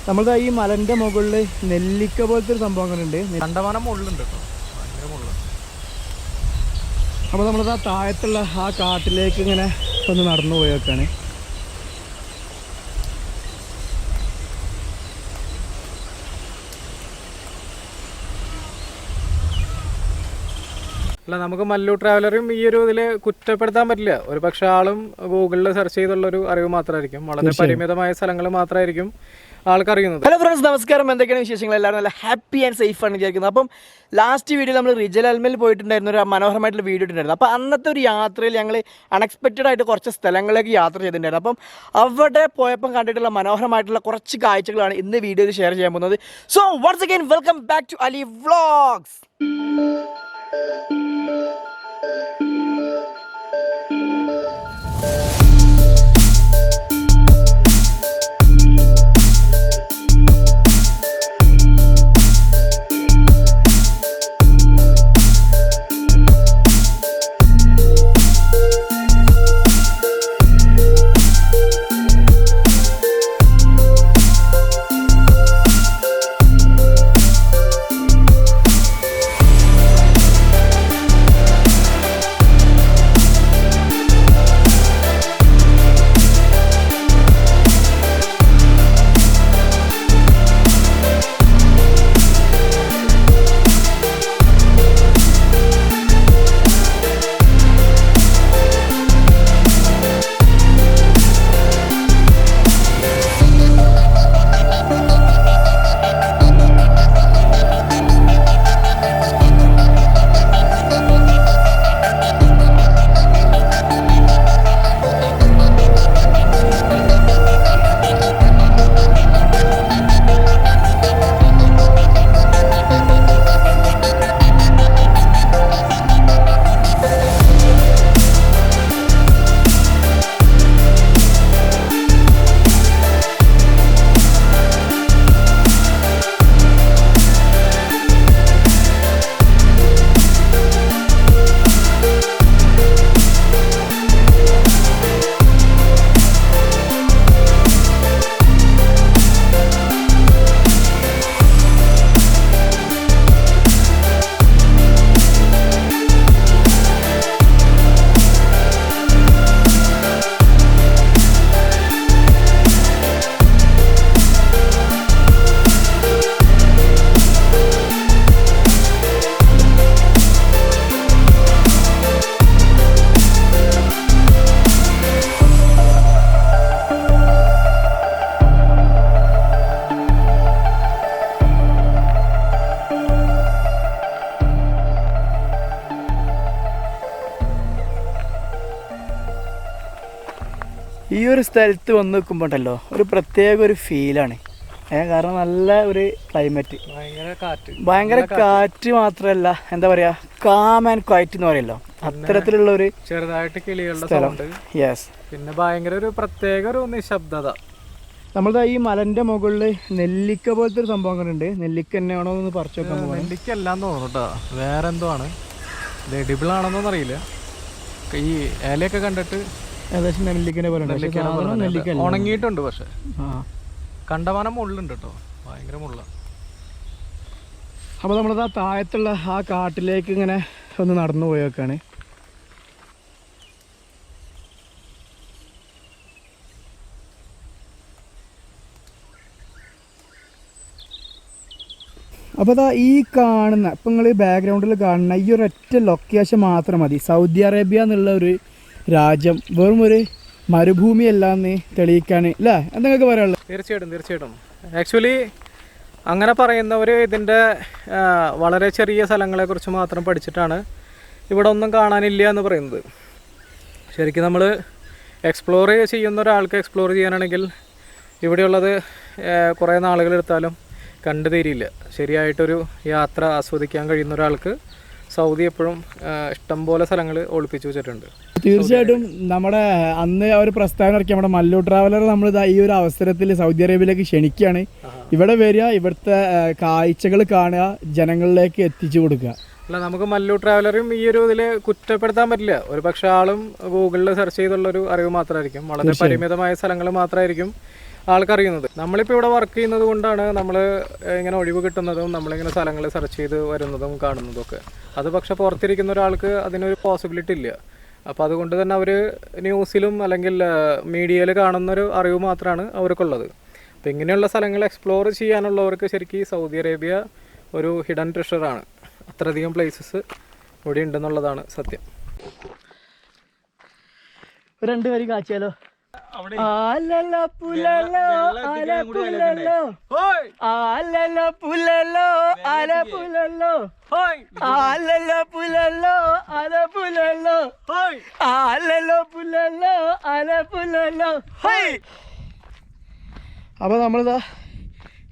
നമ്മളുടെ ഈ മലന്റെ മുകളിൽ നെല്ലിക്ക പോലത്തെ ഒരു സംഭവങ്ങളുണ്ട്. കണ്ടമാനം മുള്ളുണ്ട് കേട്ടോ, ഭയങ്കര മുള്ള. അപ്പോൾ നമ്മളത് ആ താഴത്തുള്ള ആ കാട്ടിലേക്ക് ഇങ്ങനെ ഒന്ന് നടന്നു പോയേക്കാണ്. അല്ല, നമുക്ക് മല്ലു ട്രാവലറും ഈ ഒരു ഇതിൽ കുറ്റപ്പെടുത്താൻ പറ്റില്ല. ഒരു പക്ഷെ ആളും ഗൂഗിളിൽ സെർച്ച് ചെയ്തുള്ളൊരു അറിവ് മാത്രമായിരിക്കും, വളരെ പരിമിതമായ സ്ഥലങ്ങൾ മാത്രമായിരിക്കും ആൾക്കറിയുന്നത്. ഹലോ ഫ്രണ്ട്സ്, നമസ്കാരം. എന്തൊക്കെയാണ് വിശേഷങ്ങൾ? എല്ലാവരും നല്ല ഹാപ്പി ആൻഡ് സേഫ് ആണ് വിചാരിക്കുന്നത്. അപ്പം ലാസ്റ്റ് വീഡിയോ നമ്മൾ റിജൽ അൽമയിൽ പോയിട്ടുണ്ടായിരുന്നു, ഒരു മനോഹരമായിട്ടുള്ള വീഡിയോ ഇട്ടുണ്ടായിരുന്നു. അപ്പോൾ അന്നത്തെ ഒരു യാത്രയിൽ ഞങ്ങൾ അൺഎക്സ്പെക്റ്റഡ് ആയിട്ട് കുറച്ച് സ്ഥലങ്ങളിലേക്ക് യാത്ര ചെയ്തിട്ടുണ്ടായിരുന്നു. അപ്പം അവിടെ പോയപ്പം കണ്ടിട്ടുള്ള മനോഹരമായിട്ടുള്ള കുറച്ച് കാഴ്ചകളാണ് ഇന്ന് വീഡിയോയിൽ ഷെയർ ചെയ്യാൻ പോകുന്നത്. So once again welcome back to Ali vlogs. ഈ ഒരു സ്ഥലത്ത് വന്ന് നിൽക്കുമ്പോൾ ഉണ്ടല്ലോ ഒരു പ്രത്യേക ഒരു ഫീലാണ്. കാരണം നല്ല ഒരു ക്ലൈമറ്റ്, ഭയങ്കര കാറ്റ് മാത്രമല്ല, എന്താ പറയുക, കാം ആൻഡ് ക്വയറ്റ് എന്ന് പറയല്ലോ, അത്തരത്തിലുള്ള ഒരു ചെറുതായിട്ട് കിളികളുടെ സൗണ്ട്. യെസ്. പിന്നെ ഭയങ്കര ഒരു പ്രത്യേക ഒരു നിശബ്ദത. നമ്മളുടെ ഈ മലന്റെ മുകളിൽ നെല്ലിക്ക പോലത്തെ ഒരു സംഭവങ്ങളുണ്ട്. നെല്ലിക്ക തന്നെയാണോ എന്ന് പറിച്ചു നോക്കാൻ പോകുന്നത്. നെല്ലിക്ക അല്ലാന്ന് തോന്നുന്നു കേട്ടോ, വേറെ എന്തോ ആണ്. ഇത് എഡിബിൾ ആണെന്നൊന്നും അറിയില്ല. ഈ ഇലയൊക്കെ കണ്ടിട്ട് ഏകദേശം നെല്ലിക്കനെ പോലെ ഉണങ്ങിയിട്ടുണ്ട്, പക്ഷെ കണ്ടമാനം മുള്ളുണ്ട് കേട്ടോ, ഭയങ്കര മുള്ള. അപ്പോൾ നമ്മളത് ആ താഴത്തുള്ള ആ കാട്ടിലേക്ക് ഇങ്ങനെ ഒന്ന് നടന്നു പോയേക്കാണ്. അപ്പോൾ അതാ ഈ കാണുന്ന, ഇപ്പം നിങ്ങൾ ബാക്ക്ഗ്രൗണ്ടിൽ കാണുന്ന ഈ ഒരൊറ്റ ലൊക്കേഷൻ മാത്രം മതി സൗദി അറേബ്യ എന്നുള്ള ഒരു രാജ്യം വെറും ഒരു മരുഭൂമിയല്ലാന്ന് തെളിയിക്കാൻ, അല്ലേ? എന്തൊക്കെ പറയാനുള്ളത്? തീർച്ചയായിട്ടും. ആക്ച്വലി അങ്ങനെ പറയുന്നവർ ഇതിൻ്റെ വളരെ ചെറിയ സ്ഥലങ്ങളെക്കുറിച്ച് മാത്രം പഠിച്ചിട്ടാണ് ഇവിടെ ഒന്നും കാണാനില്ല എന്ന് പറയുന്നത്. ശരിക്കും നമ്മൾ എക്സ്പ്ലോർ ചെയ്യുന്ന ഒരാൾക്ക് എക്സ്പ്ലോർ ചെയ്യാനാണെങ്കിൽ ഇവിടെയുള്ളത് കുറേ നാളുകളെടുത്താലും കണ്ടു തീരില്ല. ശരിയായിട്ടൊരു യാത്ര ആസ്വദിക്കാൻ കഴിയുന്ന ഒരാൾക്ക് സൗദി എപ്പോഴും ഇഷ്ടംപോലെ സ്ഥലങ്ങൾ ഒളിപ്പിച്ചു വെച്ചിട്ടുണ്ട്. തീർച്ചയായിട്ടും നമ്മുടെ അന്ന് ആ ഒരു പ്രസ്താവന ഇറക്കി നമ്മുടെ മല്ലു ട്രാവലർ നമ്മൾ ഈ ഒരു അവസരത്തിൽ സൗദി അറേബ്യയിലേക്ക് ക്ഷണിക്കുകയാണ്. ഇവിടെ വരിക, ഇവിടുത്തെ കാഴ്ചകൾ കാണുക, ജനങ്ങളിലേക്ക് എത്തിച്ചു കൊടുക്കുക. അല്ല, നമുക്ക് മല്ലു ട്രാവലറും ഈ ഒരു ഇതിൽ കുറ്റപ്പെടുത്താൻ പറ്റില്ല. ഒരു പക്ഷെ ആളും ഗൂഗിളിൽ സെർച്ച് ചെയ്തുള്ളൊരു അറിവ് മാത്രമായിരിക്കും, വളരെ പരിമിതമായ സ്ഥലങ്ങൾ മാത്രമായിരിക്കും ആൾക്കറിയുന്നത്. നമ്മളിപ്പോൾ ഇവിടെ വർക്ക് ചെയ്യുന്നത് കൊണ്ടാണ് നമ്മൾ ഇങ്ങനെ ഒഴിവ് കിട്ടുന്നതും നമ്മളിങ്ങനെ സ്ഥലങ്ങൾ സെർച്ച് ചെയ്ത് വരുന്നതും കാണുന്നതും ഒക്കെ. അത് പക്ഷേ പുറത്തിരിക്കുന്ന ഒരാൾക്ക് അതിനൊരു പോസിബിലിറ്റി ഇല്ല. അപ്പോൾ അതുകൊണ്ട് തന്നെ അവർ ന്യൂസിലും അല്ലെങ്കിൽ മീഡിയയിൽ കാണുന്നൊരു അറിവ് മാത്രമാണ് അവർക്കുള്ളത്. അപ്പോൾ ഇങ്ങനെയുള്ള സ്ഥലങ്ങൾ എക്സ്പ്ലോർ ചെയ്യാനുള്ളവർക്ക് ശരിക്കും സൗദി അറേബ്യ ഒരു ഹിഡൻ ട്രഷറാണ്. അത്രയധികം പ്ലേസസ് ഇവിടെ ഉണ്ടെന്നുള്ളതാണ് സത്യം. രണ്ട് വരി കാച്ചിയാലോ? അപ്പൊ നമ്മളിതാ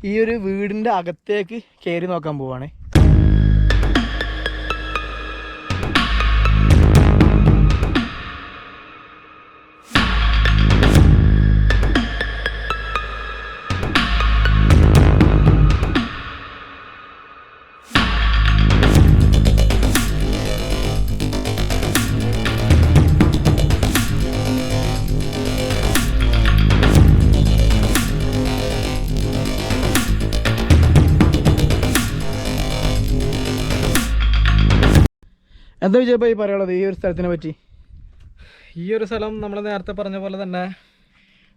ഈ ഒരു വീടിന്റെ അകത്തേക്ക് കയറി നോക്കാൻ പോവാണ്. എന്താ വിജയഭായി പറയാനുള്ളത് ഈ ഒരു സ്ഥലത്തിനെ പറ്റി? ഈ ഒരു സ്ഥലം നമ്മൾ നേരത്തെ പറഞ്ഞ പോലെ തന്നെ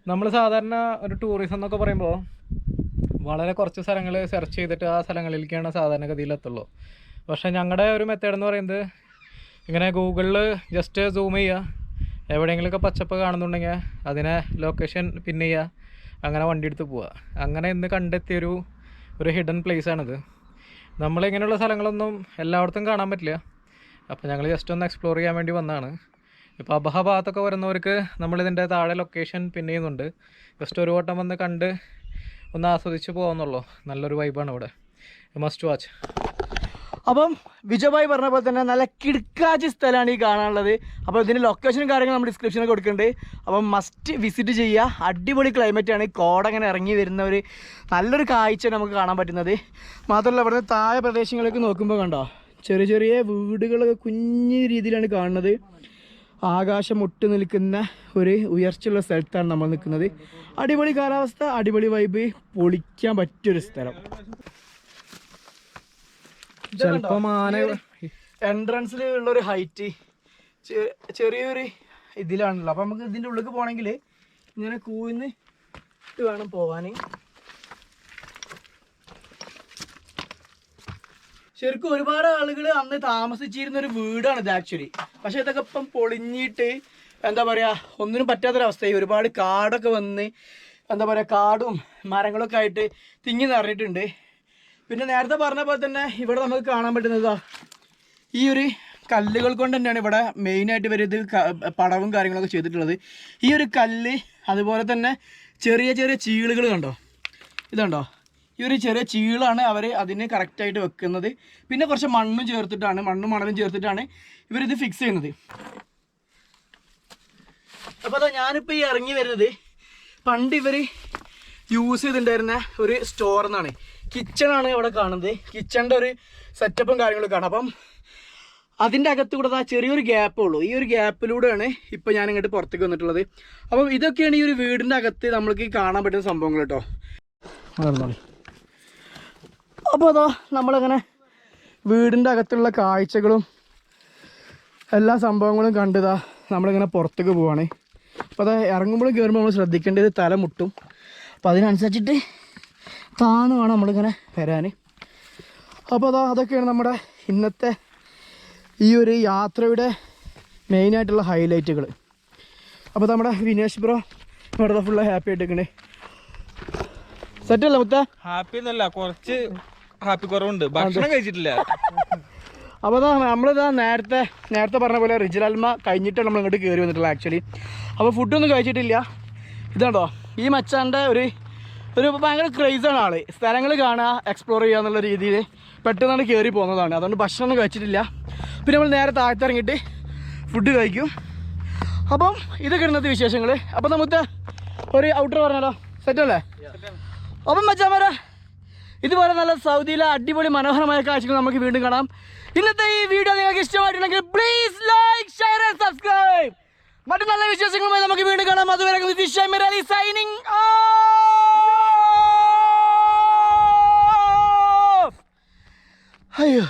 നമ്മൾ സാധാരണ ഒരു ടൂറിസം എന്നൊക്കെ പറയുമ്പോൾ വളരെ കുറച്ച് സ്ഥലങ്ങൾ സെർച്ച് ചെയ്തിട്ട് ആ സ്ഥലങ്ങളിലേക്കാണ് സാധാരണഗതിയിലെത്തുള്ളൂ. പക്ഷേ ഞങ്ങളുടെ ഒരു മെത്തേഡ് എന്ന് പറയുന്നത് ഇങ്ങനെ ഗൂഗിളിൽ ജസ്റ്റ് സൂം ചെയ്യുക, എവിടെയെങ്കിലുമൊക്കെ പച്ചപ്പ് കാണുന്നുണ്ടെങ്കിൽ അതിനെ ലൊക്കേഷൻ പിൻ ചെയ്യുക, അങ്ങനെ വണ്ടി എടുത്ത് പോവുക. അങ്ങനെ ഇന്ന് കണ്ടെത്തിയൊരു ഹിഡൻ പ്ലേസാണിത്. നമ്മളിങ്ങനെയുള്ള സ്ഥലങ്ങളൊന്നും എല്ലായിടത്തും കാണാൻ പറ്റില്ല. അപ്പോൾ ഞങ്ങൾ ജസ്റ്റ് ഒന്ന് എക്സ്പ്ലോർ ചെയ്യാൻ വേണ്ടി വന്നതാണ്. ഇപ്പോൾ അബഹ ഭാഗത്തൊക്കെ വരുന്നവർക്ക് നമ്മളിതിൻ്റെ താഴെ ലൊക്കേഷൻ പിൻ ചെയ്യുന്നുണ്ട്. ജസ്റ്റ് ഒരു വട്ടം വന്ന് കണ്ട് ഒന്ന് ആസ്വദിച്ച് പോകുന്നുള്ളൂ. നല്ലൊരു വൈബാണ് ഇവിടെ. Must watch. അപ്പം വിജയഭായി പറഞ്ഞ പോലെ തന്നെ നല്ല കിടക്കാച്ച സ്ഥലമാണ് ഈ കാണാനുള്ളത്. അപ്പോൾ ഇതിൻ്റെ ലൊക്കേഷനും കാര്യങ്ങളും നമ്മൾ ഡിസ്ക്രിപ്ഷനിൽ കൊടുക്കുന്നുണ്ട്. അപ്പം മസ്റ്റ് വിസിറ്റ് ചെയ്യുക. അടിപൊളി ക്ലൈമറ്റാണ്. കോടങ്ങനെ ഇറങ്ങി വരുന്ന ഒരു നല്ലൊരു കാഴ്ച നമുക്ക് കാണാൻ പറ്റുന്നത്. മാത്രമല്ല ഇവിടുന്ന് താഴെ പ്രദേശങ്ങളിലേക്ക് നോക്കുമ്പോൾ കണ്ടോ ചെറിയ ചെറിയ വീടുകളൊക്കെ കുഞ്ഞു രീതിയിലാണ് കാണുന്നത്. ആകാശം മുട്ടി നിൽക്കുന്ന ഒരു ഉയർച്ചയുള്ള സ്ഥലത്താണ് നമ്മൾ നിൽക്കുന്നത്. അടിപൊളി കാലാവസ്ഥ, അടിപൊളി വൈബ്, പൊളിക്കാൻ പറ്റിയൊരു സ്ഥലം. എൻട്രൻസിൽ ഉള്ളൊരു ഹൈറ്റ് ചെറിയൊരു ഇതിലാണല്ലോ. അപ്പം നമുക്ക് ഇതിൻ്റെ ഉള്ളിൽ പോകണമെങ്കിൽ ഇങ്ങനെ കൂന്നിട്ട് വേണം പോകാൻ. ശരിക്കും ഒരുപാട് ആളുകൾ അന്ന് താമസിച്ചിരുന്ന ഒരു വീടാണ് ഇത് ആക്ച്വലി. പക്ഷെ ഇതൊക്കെ ഇപ്പം പൊളിഞ്ഞിട്ട് എന്താ പറയുക ഒന്നിനും പറ്റാത്തൊരവസ്ഥയായി. ഒരുപാട് കാടൊക്കെ വന്ന് എന്താ പറയുക കാടും മരങ്ങളൊക്കെ ആയിട്ട് തിങ്ങി നിറഞ്ഞിട്ടുണ്ട്. പിന്നെ നേരത്തെ പറഞ്ഞ പോലെ തന്നെ ഇവിടെ നമുക്ക് കാണാൻ പറ്റുന്നതാ ഈ ഒരു കല്ലുകൾ കൊണ്ട് തന്നെയാണ് ഇവിടെ മെയിനായിട്ട് ഇവർ ഇത് പടവും കാര്യങ്ങളൊക്കെ ചെയ്തിട്ടുള്ളത്. ഈ ഒരു കല്ല് അതുപോലെ തന്നെ ചെറിയ ചെറിയ ചീളുകൾ കണ്ടോ, ഇതുണ്ടോ, ഈ ഒരു ചെറിയ ചീളാണ് അവർ അതിന് കറക്റ്റായിട്ട് വെക്കുന്നത്. പിന്നെ കുറച്ച് മണ്ണും ചേർത്തിട്ടാണ്, മണ്ണും മണലും ചേർത്തിട്ടാണ് ഇവരിത് ഫിക്സ് ചെയ്യുന്നത്. അപ്പോൾ അതാ ഞാനിപ്പോൾ ഈ ഇറങ്ങി വരുന്നത് പണ്ട് ഇവർ യൂസ് ചെയ്തിട്ടുണ്ടായിരുന്ന ഒരു സ്റ്റോർ എന്നാണ്. കിച്ചണാണ് ഇവിടെ കാണുന്നത്. കിച്ചണിൻ്റെ ഒരു സെറ്റപ്പും കാര്യങ്ങളൊക്കെ കാണാം. അപ്പം അതിൻ്റെ അകത്ത് കൂടെ ചെറിയൊരു ഗ്യാപ്പേ ഉള്ളൂ. ഈ ഒരു ഗ്യാപ്പിലൂടെയാണ് ഇപ്പോൾ ഞാൻ ഇങ്ങോട്ട് പുറത്തേക്ക് വന്നിട്ടുള്ളത്. അപ്പം ഇതൊക്കെയാണ് ഈ ഒരു വീടിൻ്റെ അകത്ത് നമ്മൾക്ക് കാണാൻ പറ്റുന്ന സംഭവങ്ങൾ കേട്ടോ. അപ്പോൾ അതാ നമ്മളങ്ങനെ വീടിൻ്റെ അകത്തുള്ള കാഴ്ചകളും എല്ലാ സംഭവങ്ങളും കണ്ടതാ നമ്മളിങ്ങനെ പുറത്തേക്ക് പോവാണ്. അപ്പോൾ അതാ ഇറങ്ങുമ്പോഴും കയറുമ്പോൾ നമ്മൾ ശ്രദ്ധിക്കേണ്ടത് തല മുട്ടും. അപ്പോൾ അതിനനുസരിച്ചിട്ട് താണു വേണം നമ്മളിങ്ങനെ വരാൻ. അപ്പോൾ അതൊക്കെയാണ് നമ്മുടെ ഇന്നത്തെ ഈ ഒരു യാത്രയുടെ മെയിനായിട്ടുള്ള ഹൈലൈറ്റുകൾ. അപ്പോൾ നമ്മുടെ വിനേഷ് ബ്രോ ഇവിടെ ഫുള്ള് ഹാപ്പി ആയിട്ടിരിക്കണേ. സെറ്റല്ലേ മുത്ത? ഹാപ്പി എന്നല്ല, കുറച്ച് ഹാപ്പി കുറവുണ്ട്, ഭക്ഷണം കഴിച്ചിട്ടില്ല. അപ്പോൾ നമ്മളിതാ നേരത്തെ പറഞ്ഞ പോലെ റിജലൽമ കഴിഞ്ഞിട്ടാണ് നമ്മൾ ഇങ്ങോട്ട് കയറി വന്നിട്ടുള്ളത് ആക്ച്വലി. അപ്പോൾ ഫുഡൊന്നും കഴിച്ചിട്ടില്ല. ഇതാണ്ടോ ഈ മച്ചാൻ്റെ ഒരു ഭയങ്കര ക്രൈസാണ് ആൾ. സ്ഥലങ്ങൾ കാണുക, എക്സ്പ്ലോർ ചെയ്യുക എന്നുള്ള രീതിയിൽ പെട്ടെന്നാണ് കയറി പോകുന്നതാണ്. അതുകൊണ്ട് ഭക്ഷണമൊന്നും കഴിച്ചിട്ടില്ല. പിന്നെ നമ്മൾ നേരെ താഴത്തിറങ്ങിയിട്ട് ഫുഡ് കഴിക്കും. അപ്പം ഇതൊക്കെ ഇന്നത്തെ വിശേഷങ്ങൾ. അപ്പം നമുക്ക് ഒരു ഔട്ടർ പറഞ്ഞാലോ, സെറ്റല്ലേ? അപ്പം മച്ചാമാരെ ഇതുപോലെ നല്ല സൗദിയിലെ അടിപൊളി മനോഹരമായ കാഴ്ചകൾ നമുക്ക് വീണ്ടും കാണാം. ഇന്നത്തെ ഈ വീഡിയോ നിങ്ങൾക്ക് ഇഷ്ടമായിട്ടുണ്ടെങ്കിൽ please like, share and subscribe. മറ്റു നല്ല വിശേഷങ്ങളുമായി നമുക്ക് വീണ്ടും കാണാം. അതുവരെ സൈനിങ് ഓഫ്. അയ്യോ